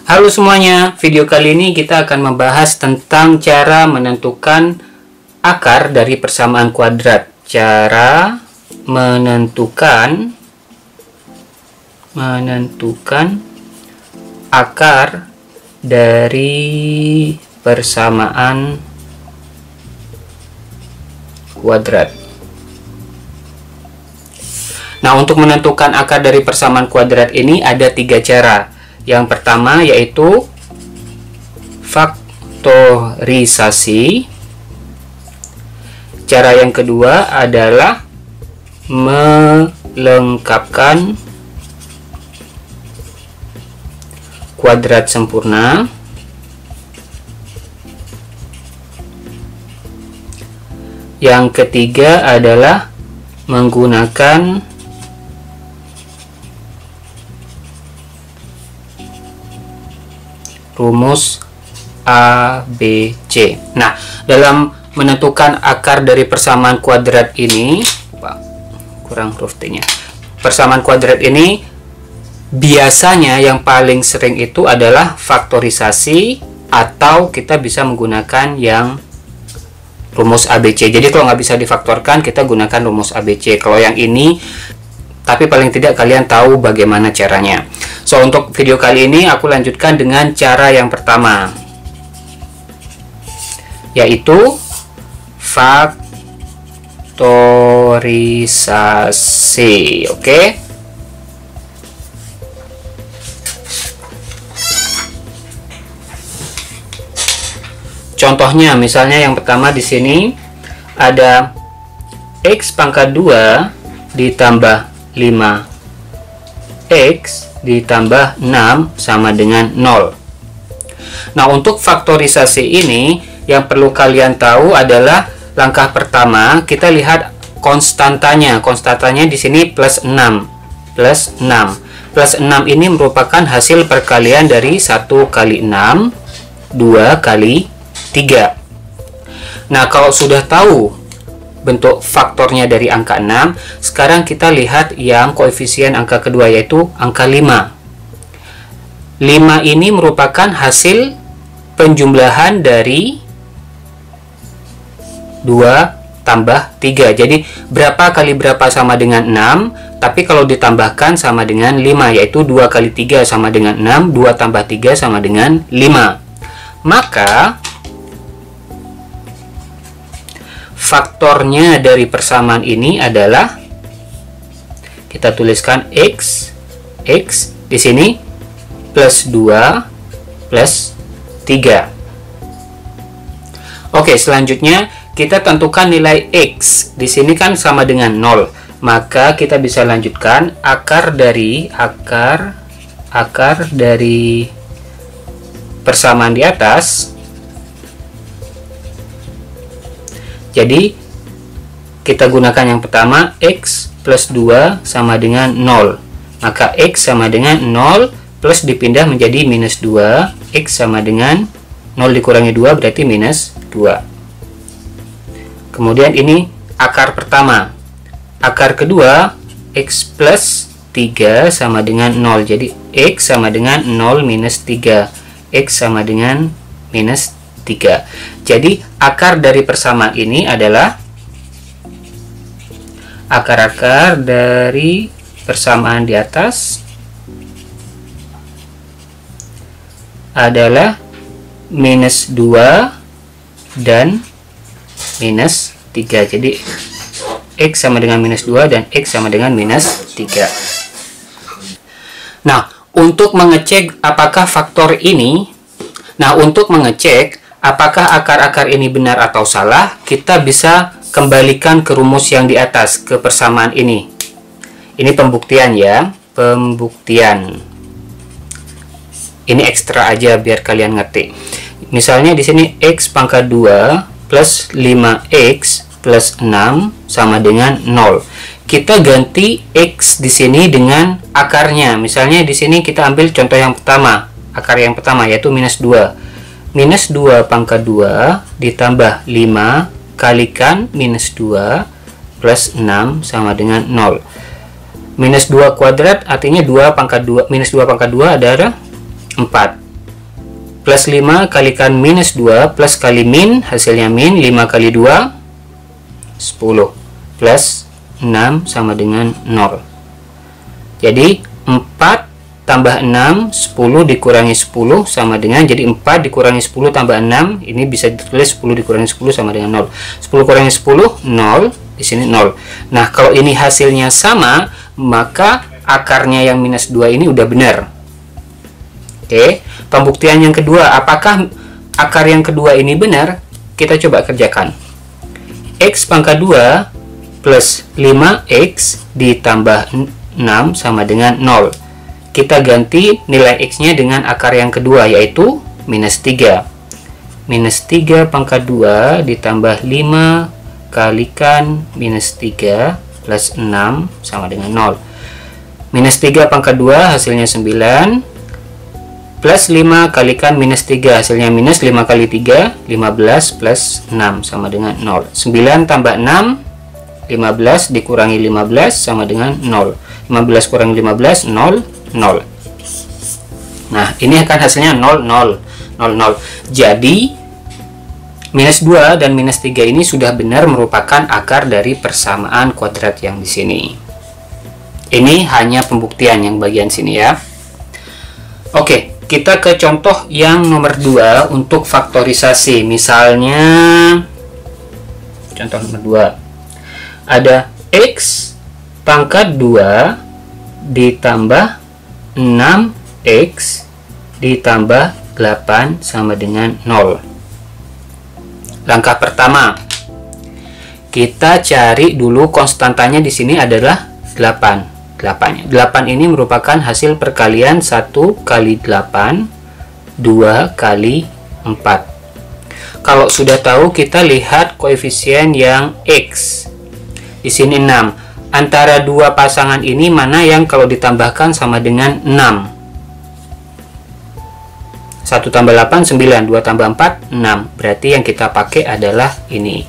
Halo semuanya, video kali ini kita akan membahas tentang cara menentukan akar dari persamaan kuadrat. Cara menentukan akar dari persamaan kuadrat. Nah, untuk menentukan akar dari persamaan kuadrat ini ada 3 cara. Yang pertama yaitu faktorisasi. Cara yang kedua adalah melengkapkan kuadrat sempurna. Yang ketiga adalah menggunakan rumus ABC. Nah, dalam menentukan akar dari persamaan kuadrat ini, kurang huruf T-nya. Persamaan kuadrat ini biasanya yang paling sering itu adalah faktorisasi, atau kita bisa menggunakan yang rumus ABC. Jadi kalau nggak bisa difaktorkan, kita gunakan rumus ABC. Kalau yang ini, tapi paling tidak kalian tahu bagaimana caranya. So, untuk video kali ini aku lanjutkan dengan cara yang pertama, yaitu faktorisasi. Oke. Contohnya, misalnya yang pertama di sini ada X pangkat 2 ditambah 5X ditambah 6 sama dengan 0. Nah, untuk faktorisasi ini yang perlu kalian tahu adalah langkah pertama kita lihat konstantanya. Konstantanya di sini plus 6. Plus 6. Plus 6 ini merupakan hasil perkalian dari 1 kali 6, 2 kali 3. Nah, kalau sudah tahu bentuk faktornya dari angka 6, sekarang kita lihat yang koefisien angka kedua, yaitu angka 5. 5 ini merupakan hasil penjumlahan dari 2 tambah 3. Jadi berapa kali berapa sama dengan 6, tapi kalau ditambahkan sama dengan 5, yaitu 2 kali 3 sama dengan 6, 2 tambah 3 sama dengan 5. Maka faktornya dari persamaan ini adalah, kita tuliskan X di sini plus 2 plus 3. Oke, selanjutnya kita tentukan nilai X. Di sini kan sama dengan 0. Maka kita bisa lanjutkan akar dari persamaan di atas. Jadi kita gunakan yang pertama, X plus 2 sama dengan 0. Maka X sama dengan 0 plus dipindah menjadi minus 2. X sama dengan 0 dikurangi 2 berarti minus 2. Kemudian ini akar pertama. Akar kedua, X plus 3 sama dengan 0. Jadi X sama dengan 0 minus 3. X sama dengan minus 3. Jadi akar dari persamaan ini adalah akar-akar dari persamaan di atas adalah minus 2 dan minus 3. Jadi X sama dengan minus 2 dan X sama dengan minus 3. Nah, untuk mengecek apakah faktor ini, untuk mengecek apakah akar-akar ini benar atau salah, kita bisa kembalikan ke rumus yang di atas, ke persamaan ini. Ini pembuktian ya, pembuktian. Ini ekstra aja biar kalian ngerti. Misalnya di sini X pangkat 2 plus 5X plus 6 sama dengan 0. Kita ganti X di sini dengan akarnya. Misalnya di sini kita ambil contoh yang pertama, akar yang pertama yaitu minus 2. Minus 2 pangkat 2 ditambah 5 kalikan minus 2 plus 6 sama dengan 0. Minus 2 kuadrat artinya 2 pangkat 2, minus 2 pangkat 2 adalah 4. plus 5 kalikan minus 2 plus kali min, hasilnya min, 5 kali 2 10 plus 6 sama dengan 0. Jadi 4 tambah 6, 10 dikurangi 10 sama dengan, jadi 4 dikurangi 10 tambah 6, ini bisa ditulis 10 dikurangi 10 sama dengan 0. 10 kurangi 10, 0, di sini 0. Nah, kalau ini hasilnya sama, maka akarnya yang minus 2 ini udah benar. Oke, pembuktian yang kedua, apakah akar yang kedua ini benar? Kita coba kerjakan. X pangkat 2 plus 5x ditambah 6 sama dengan 0. Kita ganti nilai x-nya dengan akar yang kedua, yaitu minus 3. Minus 3 pangkat 2 ditambah 5 kalikan minus 3 plus 6 sama dengan 0. Minus 3 pangkat 2 hasilnya 9. Plus 5 kalikan minus 3 hasilnya minus 5 kali 3 15 plus 6 sama dengan 0. 9 tambah 6 15 dikurangi 15 sama dengan 0. 15 kurangi 15 0 0. Nah, ini akan hasilnya 0 0 0 0. Jadi minus 2 dan minus 3 ini sudah benar merupakan akar dari persamaan kuadrat yang di sini. Ini hanya pembuktian yang bagian sini ya. Oke. Kita ke contoh yang nomor 2 untuk faktorisasi. Misalnya contoh nomor 2. Ada x pangkat 2 ditambah 6x ditambah 8 sama dengan 0. Langkah pertama, kita cari dulu konstantanya di sini adalah 8. 8 ini merupakan hasil perkalian 1 kali 8 2 kali 4. Kalau sudah tahu, kita lihat koefisien yang x di sini 6. Antara dua pasangan ini mana yang kalau ditambahkan sama dengan 6? 1 tambah 8 9, 2 tambah 4 6. Berarti yang kita pakai adalah ini.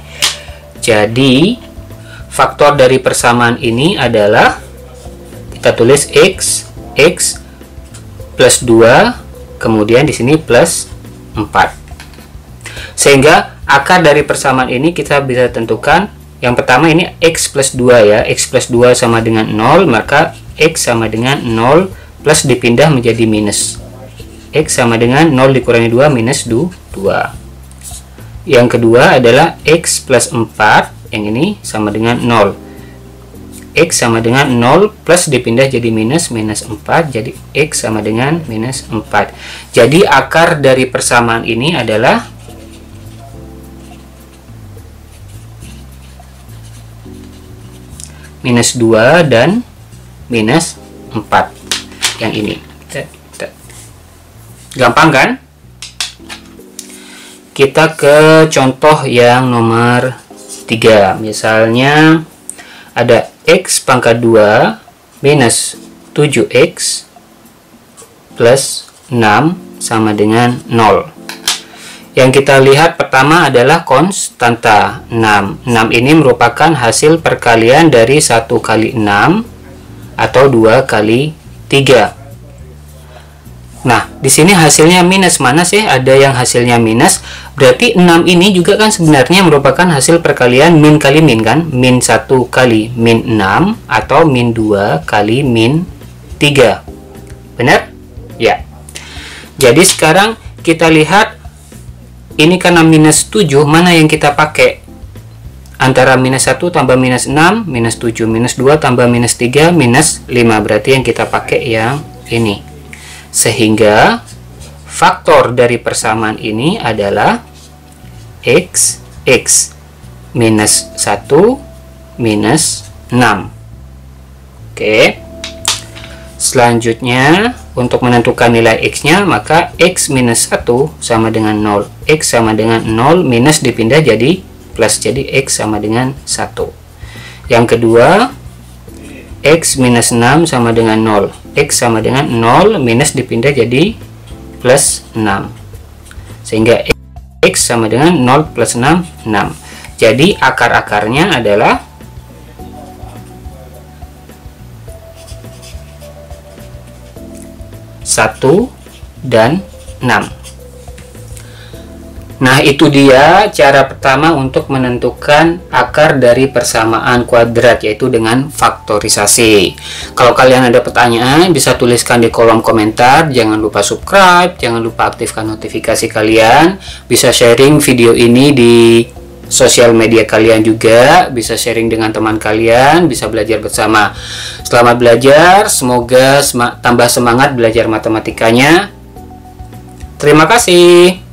Jadi faktor dari persamaan ini adalah, kita tulis x plus 2, kemudian di sini plus 4. Sehingga akar dari persamaan ini kita bisa tentukan, yang pertama ini x plus 2 ya. X plus 2 sama dengan 0, maka x sama dengan 0 plus dipindah menjadi minus. X sama dengan 0 dikurangi 2 minus 2. Yang kedua adalah x plus 4, yang ini sama dengan 0. X sama dengan 0 plus dipindah jadi minus 4, jadi X sama dengan minus 4. Jadi akar dari persamaan ini adalah minus 2 dan minus 4. Yang ini gampang kan? Kita ke contoh yang nomor 3. Misalnya ada x pangkat 2 minus 7x plus 6 sama dengan 0. Yang kita lihat pertama adalah konstanta 6. 6 ini merupakan hasil perkalian dari 1 kali 6 atau 2 kali 3. Nah, di sini hasilnya minus. Mana sih ada yang hasilnya minus? Berarti 6 ini juga kan sebenarnya merupakan hasil perkalian min kali min kan? Min 1 kali min 6 atau min 2 kali min 3. Benar? Ya. Jadi sekarang kita lihat, ini karena minus 7, mana yang kita pakai? Antara minus 1 tambah minus 6, minus 7, minus 2 tambah minus 3, minus 5. Berarti yang kita pakai yang ini. Sehingga faktor dari persamaan ini adalah x minus 1 minus 6. Oke. Selanjutnya, untuk menentukan nilai x-nya, maka x minus 1 sama dengan 0. X sama dengan 0 minus dipindah jadi plus, jadi x sama dengan 1. Yang kedua, x minus 6 sama dengan 0. X sama dengan 0 minus dipindah jadi plus 6. Sehingga x sama dengan 0 plus 6, 6. Jadi akar-akarnya adalah 1 dan 6. Nah, itu dia cara pertama untuk menentukan akar dari persamaan kuadrat, yaitu dengan faktorisasi. Kalau kalian ada pertanyaan, bisa tuliskan di kolom komentar. Jangan lupa subscribe, jangan lupa aktifkan notifikasi kalian. Bisa sharing video ini di sosial media kalian juga, bisa sharing dengan teman kalian, bisa belajar bersama. Selamat belajar, semoga tambah semangat belajar matematikanya. Terima kasih.